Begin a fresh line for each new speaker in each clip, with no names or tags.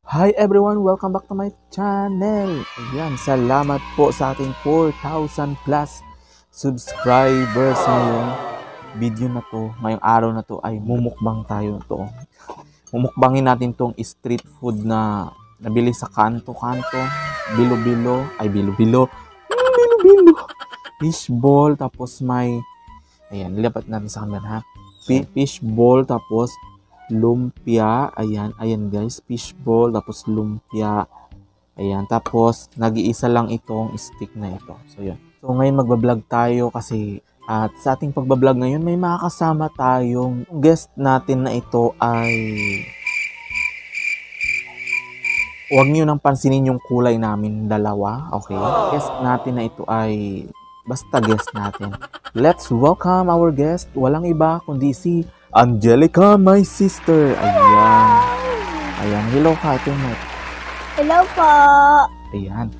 Hi everyone! Welcome back to my channel! Ayan, salamat po sa ating 4,000 plus subscribers ngayong video na to. Ngayong araw na to ay mumukbang tayo to. Mumukbangin natin tong street food na nabili sa kanto-kanto. Bilo-bilo. Fishball, tapos may... Ayan, nilipat natin sa camera ha. Fishball, tapos lumpia. Ayan guys, fishball, tapos lumpia. Ayan, tapos nag-iisa lang itong stick na ito. So yun. So ngayon magbablog tayo kasi at sa ating pagbablog ngayon may makakasama tayong guest natin na ito ay... Huwag niyo nang pansinin yung kulay namin dalawa, okay? Guest natin na ito ay... Basta guest natin. Let's welcome our guest. Walang iba kundi si Angelica, my sister. Ayan. Hello ka, ito mo.
Hello po.
Ayan.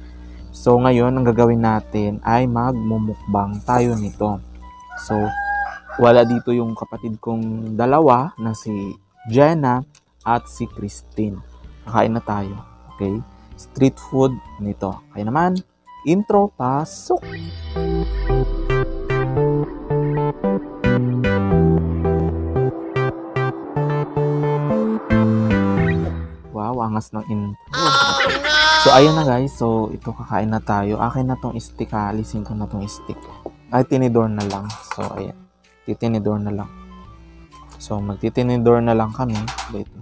So, ngayon, ang gagawin natin ay magmumukbang tayo nito. So, wala dito yung kapatid kong dalawa na si Jenna at si Christine. Kakain na tayo. Okay? Street food nito. Kaya naman, intro, pasok! Wow, angas ng intro. So, ayun na guys. So, ito kakain na tayo. Akin na tong stick ha. Alisin ko na tong stick. Ay, tinidor na lang. So, ayan. Titinidor na lang. So, magtitinidor na lang kami. Dito.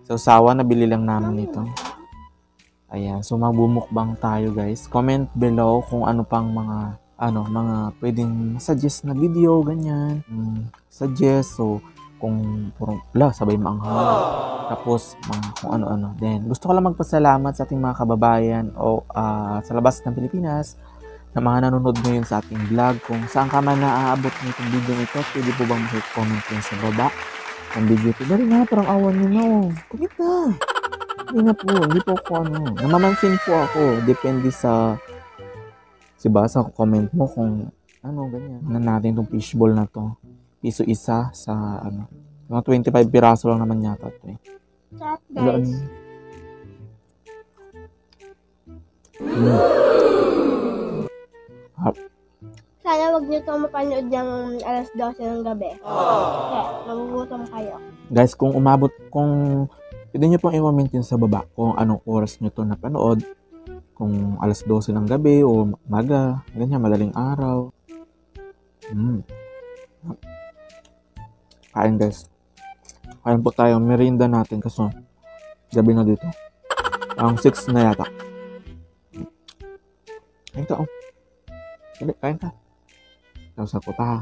So, sawa na bili lang namin ito. Ayan. So, magbumukbang tayo guys. Comment below kung ano pang mga pwedeng suggest na video, ganyan. Suggest. So, kung puro, sabay maanghang. Tapos, kung ano-ano. Then, gusto ko lang magpasalamat sa ating mga kababayan o sa labas ng Pilipinas na mga nanonood ngayon sa ating vlog. Kung saan ka man naaabot nitong video nito, pwede po bang mag-comment yan sa baba ng video ito. Dali na, parang awan nyo na. Comment na. Hindi po ako namamansin po ako. Depende sa sa comment mo kung ganyan. Natin itong fishball na to. Piso isa sa mga 25 piraso lang naman yata ito eh.
Chat guys. Sana wag niyo itong mapanood ng alas 12 ng gabi. Kasi magugutom kayo.
Guys, kung pwede nyo pong i-comment yun sa baba kung anong oras nyo to napanood. Kung alas 12 ng gabi o maga, ganyan, madaling araw. Kain guys. Kain po tayo. Merienda natin kasi gabi na dito. Ang 6 na yata. Kain ka Dali, kain ka. Tapos ako pa ha.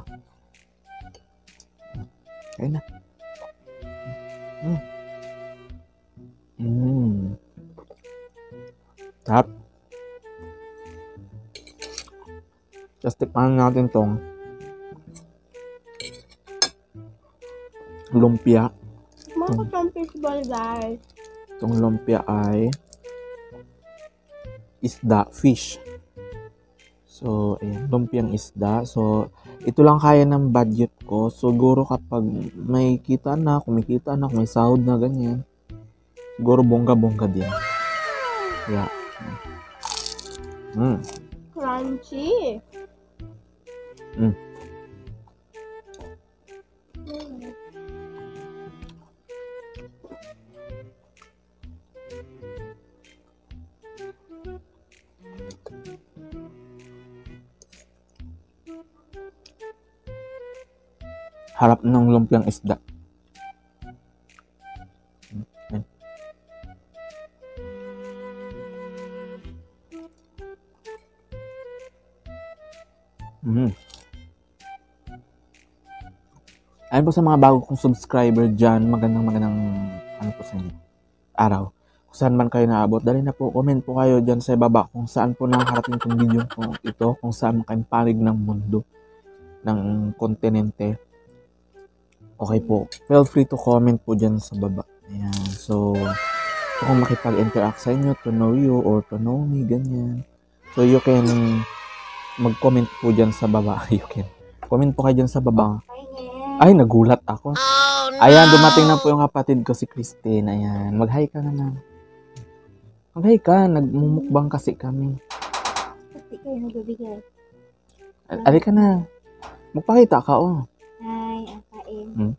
Kain na. Tap. Just tikman natin tong lumpia.
Mga itong fishball guys.
Itong lumpia ay isda, fish. So, ayan, lumpiang isda. So, ito lang kaya ng budget ko. Siguro kapag kumikita na, may sahod na ganyan. Siguro bongga-bongga din. Yeah.
Crunchy.
Harap ng lumpiang isda. Ayun po sa mga bago kong subscriber dyan, magandang po sa inyo, araw. Kung saan man kayo naabot, dali na po, comment po kayo dyan sa baba kung saan po nakakarating itong video ko ito, kung saan kayong panig ng mundo, ng kontinente. Okay po, feel free to comment po dyan sa baba. Ayan, so, kung makipag-interact sa inyo, to know you or to know me, ganyan. So, you can mag-comment po dyan sa baba. You can comment po kayo dyan sa baba. Ay, nagulat ako. Ayan, dumating na po yung kapatid ko si Christine. Ayan, mag-hi ka naman. Maghay ka, nagmumukbang kasi kami.
Pati kayo nagbibigay.
Ali ka na. Magpakita ka, oh.
Ay, akain.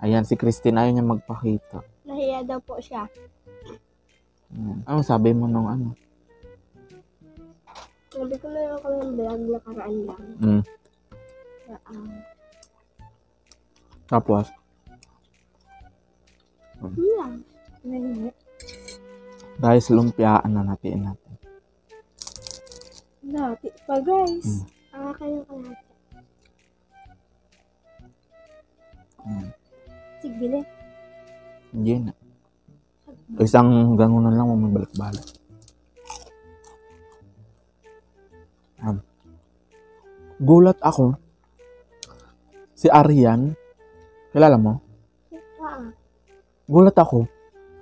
Ayan, si Christine ayaw niya magpakita.
Nahiya daw po siya.
Ano sabi mo nung ano?
Sabi ko na lang kami ng vlog nakaraan lang.
Tapos?
Lang. Nahinit.
Guys, lumpiaan na natin.
Dati pa guys. Kayo kalahati. Sige.
Hindi na. Isang ganunan lang, magbalik-balik. Gulat ako. Si Arian, kilala mo? Gulat ako.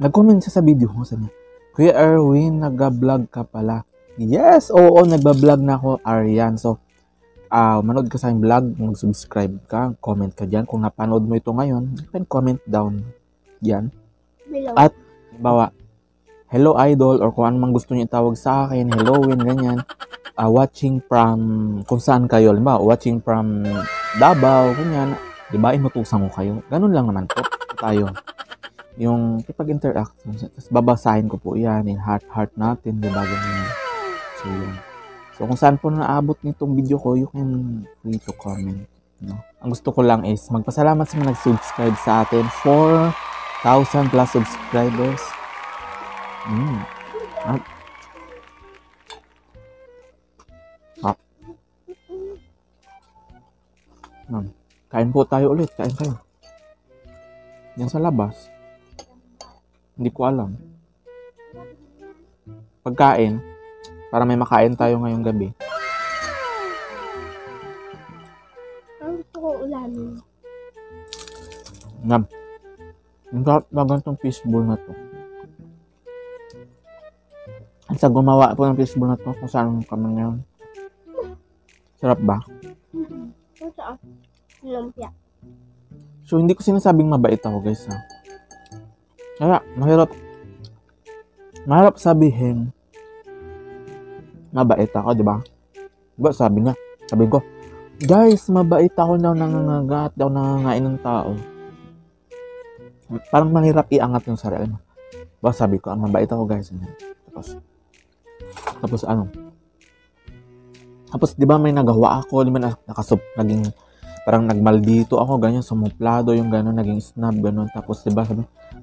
Nag-comment siya sa video ko. Sabi niya, Kuya Erwin, nag-vlog ka pala. Yes! Oo, nagba-vlog na ako, Arian. So, manood ka sa aking vlog, mag-subscribe ka, comment ka dyan. Kung napanood mo ito ngayon, you can comment down yan.
Below.
At, bawa, hello idol, or kung ano mang gusto niyo itawag sa akin, hello win, ganyan. Watching from, kung saan kayo, limba, watching from Davao, ganyan. Diba, inutusan ko kayo. Ganun lang naman po tayo. Yung kipag-interact. Tapos babasahin ko po yan, in heart natin, diba, ganyan. So, yun. So, kung saan po naabot nitong video ko, you can free to comment. No? Ang gusto ko lang is magpasalamat sa mga nag-subscribe sa atin. 4,000 plus subscribers. Kain po tayo ulit. Kain tayo. Yan sa labas. Hindi ko alam. Pagkain, para may makain tayo ngayong gabi.
Ang gusto ko ulamin.
Ngam. Ang sarap na ganitong fishbowl na to. At sa gumawa po ng fishbowl na to, kung saan kami ngayon. Sarap ba?
Ang sarap. Lumpia.
So, hindi ko sinasabing mabait ako, guys, ha. Kaya, mahirap sabihin mabait ako, di ba? Diba, sabi ko, guys, mabait ako daw, nangangagat daw, nangangain ng tao. Parang mahirap iangat yung sarili mo. Diba, sabi ko, mabait ako, guys. Tapos ano? Tapos, di ba, may nagawa ako, di ba, naging, parang nagmaldito ako, ganyan, sumuplado yung gano'n, naging snub, gano'n. Tapos, di ba,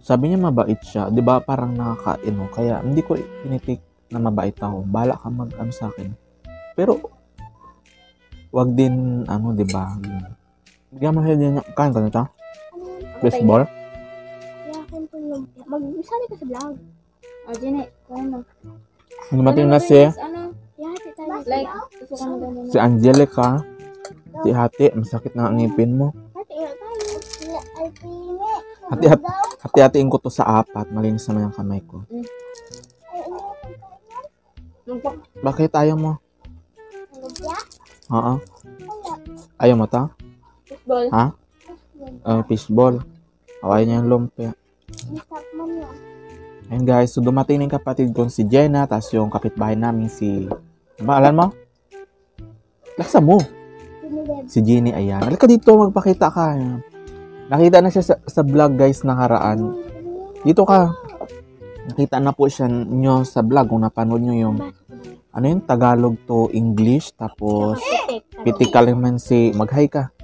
sabi niya mabait siya. Di ba, parang nakakaino. Kaya, hindi ko pinitik na mabait ako. Bala ka mag-ano sa akin. Pero, wag din, di ba, bigyan mo siya din, kain ka nito? Baseball?
Kaya akin po lumpia. Mag-isali ka sa vlog.
Jenny, kain mo.
Hindi matin na si,
Yati tayo.
Like, gusto ka na
si Angelica. Si Hati, masakit na ang ngipin mo.
Hati nga tayo. Ay, pini.
Hati-hatiin ko to sa 4. Malinis naman yung kamay ko. Bakit ayaw mo?
Lumpia?
Oo. Ayaw mo ta?
Fishball.
Ha? Fishball. Ayaw niya yung lumpia.
Stop mo niya.
Ayun guys, so dumating na yung kapatid ko si Jenna, tapos yung kapitbahay namin si... Diba, alam mo? Laksa mo. Si Jenny, ayan. Halika dito, magpakita ka. Nakita na siya sa vlog guys nakaraan. Dito ka. Nakita na po siya nyo sa vlog kung napanood nyo yung ano yun, Tagalog to English, tapos pitik kalimansi, mag-hi ka.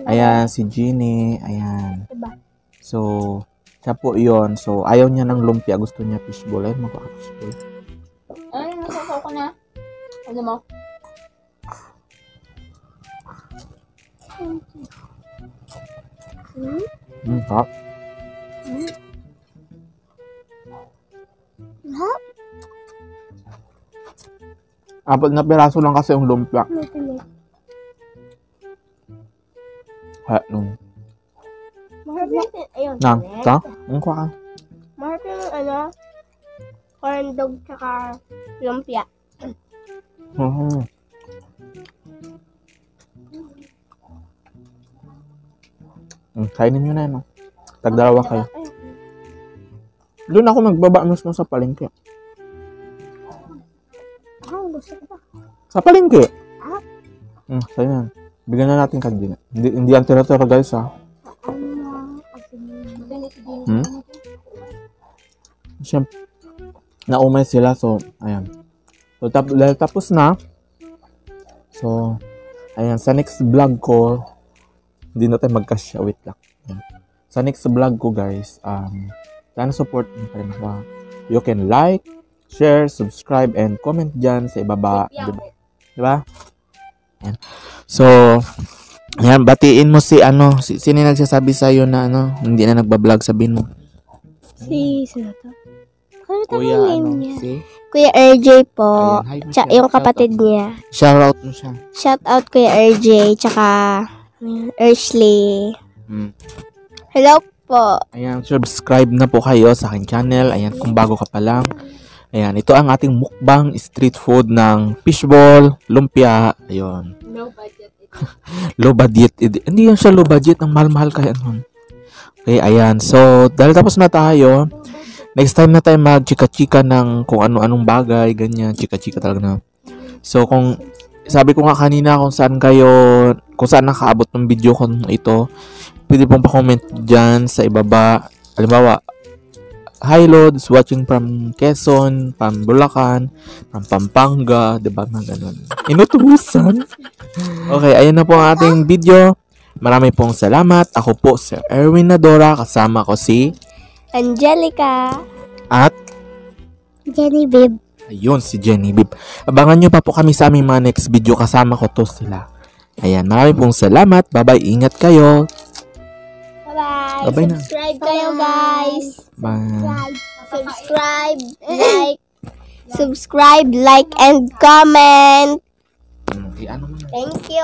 Ayan, si Jenny, ayan. So, siya po yun. So, ayaw niya ng lumpia, gusto niya fishball. Ayun, magpaka-fishball.
Ay, nasasaw ko na. Ano mo?
Sarap. Apat na piraso lang kasi yung lumpia.
Maharap natin. Ayun.
Nang, ta? Ang kwa ka.
Maharap yung corn dog tsaka lumpia.
Kainin nyo na yun. Tagdalawa kayo. Doon ako magbaba mismo sa palengke.
Gusto ko ba?
Sa palengke. Sa'yo yan. Bigyan na natin kanina. Hindi yan tira-tira guys ha. Siyempre, naumay sila. So, ayan. So, dahil tapos na. So, ayan. Sa next vlog ko, hindi na tayo magkasya. Wait lang. Ayan. Sa next vlog ko guys, sana support nyo pa rin ako. You can like, share, subscribe, and comment dyan sa ibaba. Diba? Ayan. So, ayan, batiin mo si sino nagsasabi sa'yo na hindi na nagbablog, sabihin mo.
Sino to?
Kuya, si?
Kuya RJ po.
Ayan, hi mo
Tsaka
siya.
yung kapatid niya.
Shoutout mo siya.
Shout out Kuya RJ. Tsaka Ashley. Hello po.
Ayan, subscribe na po kayo sa aking channel. Ayan, kung bago ka pa lang. Ayan, ito ang ating mukbang street food ng fishball, lumpia. Ayun.
No budget.
Low budget. Hindi yan siya low budget. Ang mahal-mahal kaya nun. Okay, ayan. So, dahil tapos na tayo, next time na tayo mag-chika-chika ng kung ano-anong bagay, ganyan. Chika-chika talaga na. So, sabi ko nga kanina kung saan nakaabot ng video ko ito, pwede pong pa-comment dyan sa ibaba. Halimbawa, hi Lods, watching from Quezon, from Bulacan, from Pampanga, diba na ganun. Inutubusan. Okay, ayun na po ang ating video. Maraming pong salamat. Ako po si Erwin Nadora, kasama ko si
Angelica.
at
Genevieve.
ayun, si Genevieve. Abangan nyo pa po kami sa aming mga next video. Kasama ko to sila. Ayan, maraming pong salamat. Bye-bye. Ingat kayo.
Bye-bye.
Bye-bye na.
Subscribe kayo, guys.
Bye.
Subscribe, like, and comment.
Ano mo na?
Thank you.